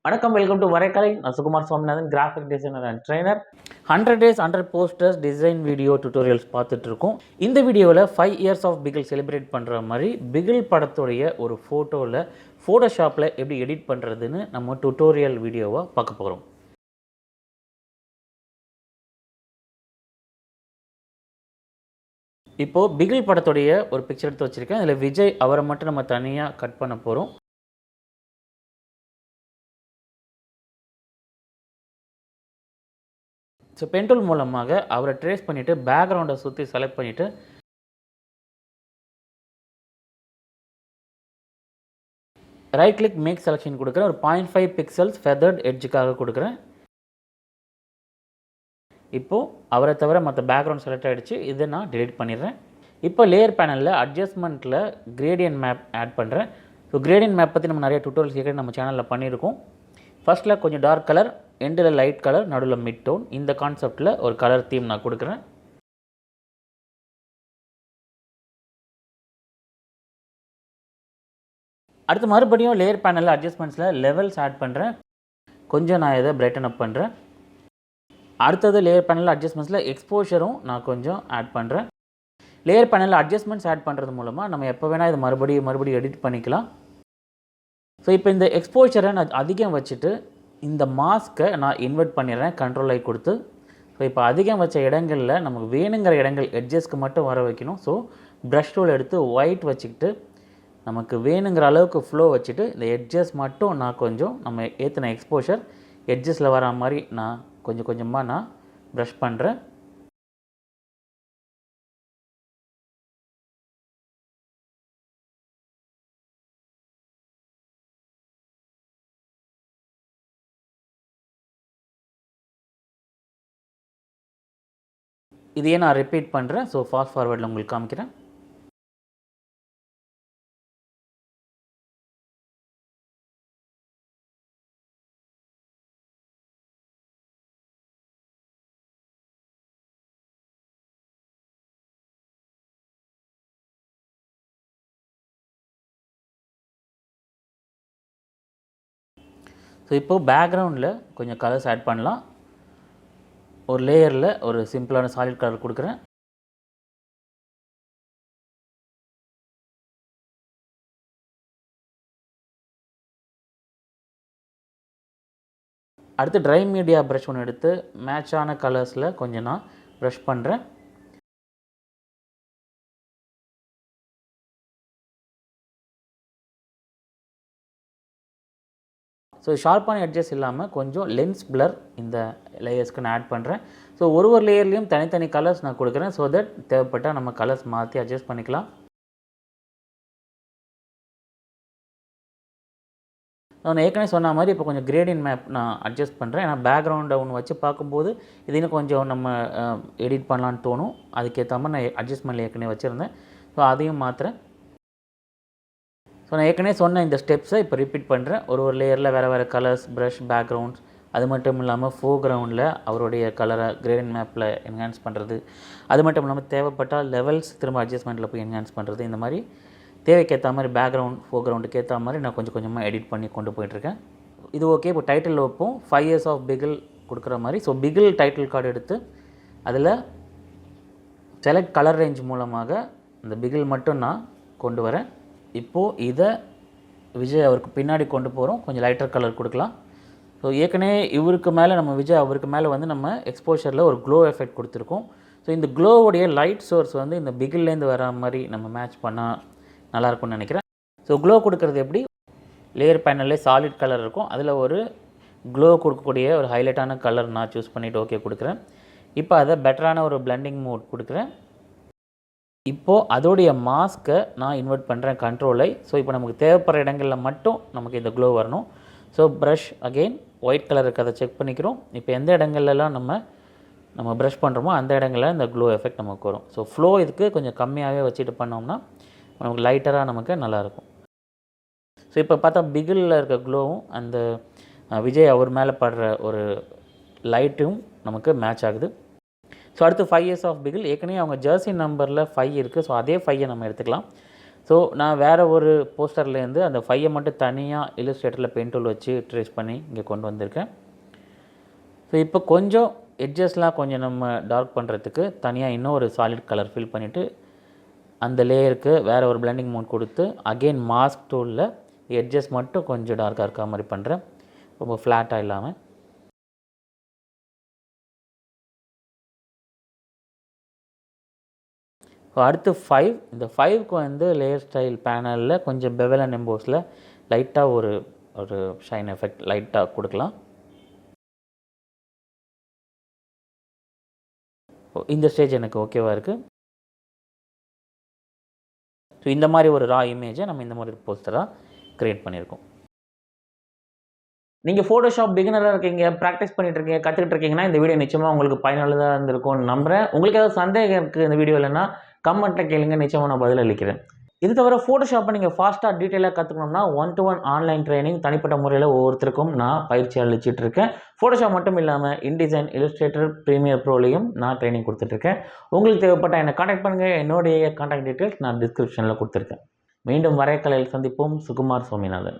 வணக்கம், welcome to Varaikalai. நான் Sugumar Swaminathan, graphic designer and trainer. 100 days 100 posters design video tutorials பார்த்துட்டு இருக்கோம். இந்த வீடியோவில் 5 years ஆஃப் பிகில் செலிப்ரேட் பண்ணுற மாதிரி பிகில் படத்துடைய ஒரு ஃபோட்டோவில் ஃபோட்டோஷாப்பில் எப்படி எடிட் பண்ணுறதுன்னு நம்ம டியூட்டோரியல் வீடியோவாக பார்க்க போகிறோம். இப்போது பிகில் படத்துடைய ஒரு பிக்சர் எடுத்து வச்சுருக்கேன். அதில் விஜய் அவரை மட்டும் நம்ம தனியாக கட் பண்ண போகிறோம். ஸோ பென் டூல் மூலமாக அவரை ட்ரேஸ் பண்ணிவிட்டு பேக்ரவுண்டை சுற்றி செலக்ட் பண்ணிவிட்டு ரைட் கிளிக் மேக் செலெக்ஷன் கொடுக்குறேன். ஒரு 0.5 பிக்சல்ஸ் ஃபெதர்ட் எட்ஜுக்காக கொடுக்குறேன். இப்போது அவரை தவிர மற்ற பேக்ரவுண்ட் செலக்ட் ஆகிடுச்சு. இதை நான் டிலீட் பண்ணிடுறேன். இப்போ லேயர் பேனலில் அட்ஜஸ்ட்மெண்ட்டில் கிரேடியன்ட் மேப் ஆட் பண்ணுறேன். ஸோ கிரேடியன்ட் மேப் பற்றி நம்ம நிறைய டியூட்டோரியல்ஸ் ஏற்கனவே நம்ம சேனலில் பண்ணியிருக்கோம். ஃபர்ஸ்ட்டில் கொஞ்சம் டார்க் கலர், எண்டில் லைட் கலர், நடுவில் மிட் டோன். இந்த கான்செப்டில் ஒரு கலர் தீம் நான் கொடுக்குறேன். அடுத்து மறுபடியும் லேயர் பேனலில் அட்ஜஸ்ட்மெண்ட்ஸில் லெவல்ஸ் ஆட் பண்ணுறேன். கொஞ்சம் நான் இதை பிரைட்டன் அப் பண்ணுறேன். அடுத்தது லேயர் பேனலில் அட்ஜஸ்ட்மெண்ட்ஸில் எக்ஸ்போஷரும் நான் கொஞ்சம் ஆட் பண்ணுறேன். லேயர் பேனலில் அட்ஜஸ்ட்மெண்ட்ஸ் ஆட் பண்ணுறது மூலமாக நம்ம எப்போ வேணால் இதை மறுபடியும் எடிட் பண்ணிக்கலாம். ஸோ இப்போ இந்த எக்ஸ்போஷரை நான் அதிகம் வச்சுட்டு இந்த மாஸ்க்கை நான் இன்வெர்ட் பண்ணிடுறேன், கண்ட்ரோல் ஐ கொடுத்து. ஸோ இப்போ அதிகம் வச்ச இடங்களில் நமக்கு வேணுங்கிற இடங்கள் எட்ஜஸ்க்கு மட்டும் வர வைக்கணும். ஸோ ப்ரஷ் டூல் எடுத்து ஒயிட் வச்சுக்கிட்டு நமக்கு வேணுங்கிற அளவுக்கு ஃப்ளோ வச்சுட்டு இந்த எட்ஜஸ் மட்டும் நான் கொஞ்சம் நம்ம ஏற்றின எக்ஸ்போஷர் எட்ஜஸில் வர மாதிரி நான் கொஞ்சம் கொஞ்சமாக நான் ப்ரஷ் பண்ணுறேன். இதையே நான் ரிப்பீட் பண்ணுறேன். ஸோ ஃபாஸ்ட் ஃபார்வர்டில் உங்களுக்கு காமிக்கிறேன். ஸோ இப்போது பேக்ரவுண்டில் கொஞ்சம் கலர்ஸ் ஆட் பண்ணலாம். ஒரு லேயரில் ஒரு சிம்பிளான சாலிட் கலர் கொடுக்குறேன். அடுத்து ட்ரை மீடியா ப்ரஷ் ஒன்று எடுத்து மேட்சான கலர்ஸில் கொஞ்சம் நான் ப்ரஷ் பண்ணுறேன். ஸோ ஷார்ப்பான எட்ஜஸ் இல்லாமல் கொஞ்சம் லென்ஸ் பிளர் இந்த லேயர்ஸ்க்கு நான் ஆட் பண்ணுறேன். ஸோ ஒரு லேயர்லேயும் தனித்தனி கலர்ஸ் நான் கொடுக்குறேன். ஸோ தட் தேவைப்பட்டால் நம்ம கலர்ஸ் மாற்றி அட்ஜஸ்ட் பண்ணிக்கலாம். நான் ஏற்கனவே சொன்ன மாதிரி இப்போ கொஞ்சம் கிரேடியன்ட் மேப் நான் அட்ஜஸ்ட் பண்ணுறேன். ஏன்னா பேக்ரவுண்டை ஒன்று வச்சு பார்க்கும்போது இது இன்னும் கொஞ்சம் நம்ம எடிட் பண்ணலான்னு தோணும். அதுக்கேற்ற மாதிரி நான் அட்ஜஸ்ட்மெண்ட்டில் ஏற்கனவே வச்சுருந்தேன். ஸோ அதையும் மாற்றுறேன். ஸோ நான் ஏற்கனவே சொன்ன இந்த ஸ்டெப்ஸை இப்போ ரிப்பீட் பண்ணுறேன். ஒரு லேயரில் வேறு கலர்ஸ், ப்ரஷ், பேக்ரவுண்ட்ஸ், அது மட்டும் இல்லாமல் ஃபோர்க்ரவுண்டில் அவருடைய கலரை கிரேடியன்ட் மேப்பில் என்ஹான்ஸ் பண்ணுறது, அது மட்டும் இல்லாமல் தேவைப்பட்டால் லெவல்ஸ் திரும்ப அட்ஜஸ்ட்மெண்ட்டில் போய் என்ஹான்ஸ் பண்ணுறது, இந்த மாதிரி தேவைக்கேற்ற மாதிரி பேக்ரவுண்ட் ஃபோர்க்ரவுண்டுக்கு ஏற்ற மாதிரி நான் கொஞ்சம் கொஞ்சமாக எடிட் பண்ணி கொண்டு போயிட்டுருக்கேன். இது ஓகே. இப்போ டைட்டில் வைப்போம் 5 years ஆஃப் பிகில் கொடுக்குற மாதிரி. ஸோ பிகில் டைட்டில் கார்டு எடுத்து அதில் செலக்ட் கலர் ரேஞ்ச் மூலமாக இந்த பிகில் மட்டும் நான் கொண்டு வரேன். இப்போது இதை விஜய் அவருக்கு பின்னாடி கொண்டு போகிறோம். கொஞ்சம் லைட்டர் கலர் கொடுக்கலாம். ஸோ ஏற்கனவே இவருக்கு மேலே நம்ம விஜய் அவருக்கு மேலே வந்து நம்ம எக்ஸ்போஷரில் ஒரு க்ளோ எஃபெக்ட் கொடுத்துருக்கோம். ஸோ இந்த க்ளோவுடைய லைட் சோர்ஸ் வந்து இந்த பிகில்லேருந்து வர மாதிரி நம்ம மேட்ச் பண்ணால் நல்லாயிருக்கும்னு நினைக்கிறேன். ஸோ க்ளோ கொடுக்குறது எப்படி? லேயர் பேனல்லே சாலிட் கலர் இருக்கும். அதில் ஒரு க்ளோ கொடுக்கக்கூடிய ஒரு ஹைலைட்டான கலர் நான் சூஸ் பண்ணிவிட்டு ஓகே கொடுக்குறேன். இப்போ அதை பெட்டரான ஒரு பிளெண்டிங் மோட் கொடுக்குறேன். இப்போது அதோடைய மாஸ்க்கை நான் இன்வெர்ட் பண்ணுறேன், கண்ட்ரோலை. ஸோ இப்போ நமக்கு தேவைப்படுற இடங்களில் மட்டும் நமக்கு இந்த க்ளோ வரணும். So brush again white colour இருக்கிறத செக் பண்ணிக்கிறோம். இப்போ எந்த இடங்கள்லாம் நம்ம ப்ரஷ் பண்ணுறோமோ அந்த இடங்களில் இந்த க்ளோ எஃபெக்ட் நமக்கு வரும். ஸோ ஃப்ளோ இதுக்கு கொஞ்சம் கம்மியாகவே வச்சுட்டு பண்ணோம்னா நமக்கு லைட்டராக நமக்கு நல்லாயிருக்கும். ஸோ இப்போ பார்த்தா பிகிலில் இருக்க க்ளோவும் அந்த விஜய் அவர் மேலே படுற ஒரு லைட்டும் நமக்கு மேட்ச் ஆகுது. ஸோ அடுத்து 5 years ஆஃப் பிகில். ஏற்கனவே அவங்க ஜெர்சி நம்பரில் 5 இருக்குது. ஸோ அதே 5 நம்ம எடுத்துக்கலாம். ஸோ நான் வேறு ஒரு போஸ்டர்லேருந்து அந்த 5 மட்டும் தனியாக இல்லுஸ்ட்ரேட்டரில் பென் டூல் வச்சு ட்ரேஸ் பண்ணி இங்கே கொண்டு வந்திருக்கேன். ஸோ இப்போ கொஞ்சம் எட்ஜஸ்லாம் கொஞ்சம் நம்ம டார்க் பண்ணுறதுக்கு தனியாக இன்னும் ஒரு சாலிட் கலர் ஃபில் பண்ணிவிட்டு அந்த லேயருக்கு வேறு ஒரு பிளெண்டிங் மோட் கொடுத்து அகெயின் மாஸ்க் டூலில் எட்ஜஸ் மட்டும் கொஞ்சம் டார்க்காக இருக்க மாதிரி பண்ணுறேன், ரொம்ப ஃப்ளாட்டாக இல்லாமல். அடுத்து 5, இந்த 5க்கு வந்து லேயர் ஸ்டைல் பேனலில் கொஞ்சம் பெவல் அண்ட் எம்போஸில் லைட்டாக ஒரு ஒரு ஷைன் எஃபெக்ட் லைட்டாக கொடுக்கலாம். இந்த ஸ்டேஜ் எனக்கு ஓகேவாக இருக்குது. ஸோ இந்த மாதிரி ஒரு ரா இமேஜை நம்ம இந்த மாதிரி போஸ்டராக க்ரியேட் பண்ணியிருக்கோம். நீங்கள் ஃபோட்டோஷாப் பிகினராக இருக்கீங்க, ப்ராக்டிஸ் பண்ணிட்டு இருக்கீங்க, கற்றுக்கிட்டு இருக்கீங்கன்னா இந்த வீடியோ நிச்சயமாக உங்களுக்கு பயனுள்ளதாக இருந்திருக்கும்னு நம்புகிறேன். உங்களுக்கு ஏதாவது சந்தேகம் இருக்குது இந்த வீடியோ இல்லைன்னா கமெண்ட்டில் கேளுங்க, நிச்சயமாக நான் பதில் அளிக்கிறேன். இது தவிர ஃபோட்டோஷாப்பை நீங்கள் ஃபாஸ்ட்டாக டீட்டெயிலாக கற்றுக்கணும்னா 1-to-1 ஆன்லைன் ட்ரைனிங் தனிப்பட்ட முறையில் ஒவ்வொருத்தருக்கும் நான் பயிற்சி அளிச்சிட்டு இருக்கேன். ஃபோட்டோஷாப் மட்டும் இல்லாமல் இன்டிசைன், இல்லுஸ்ட்ரேட்டர், ப்ரீமியர் ப்ரோலையும் நான் ட்ரைனிங் கொடுத்துட்ருக்கேன். உங்களுக்கு தேவைப்பட்ட என்னை கான்டாக்ட் பண்ணுங்கள். என்னுடைய கான்டாக்ட் டீட்டெயில்ஸ் நான் டிஸ்கிரிப்ஷனில் கொடுத்துருக்கேன். மீண்டும் வரைக்கலையில் சந்திப்போம். சுகுமார் சுவாமிநாதன்.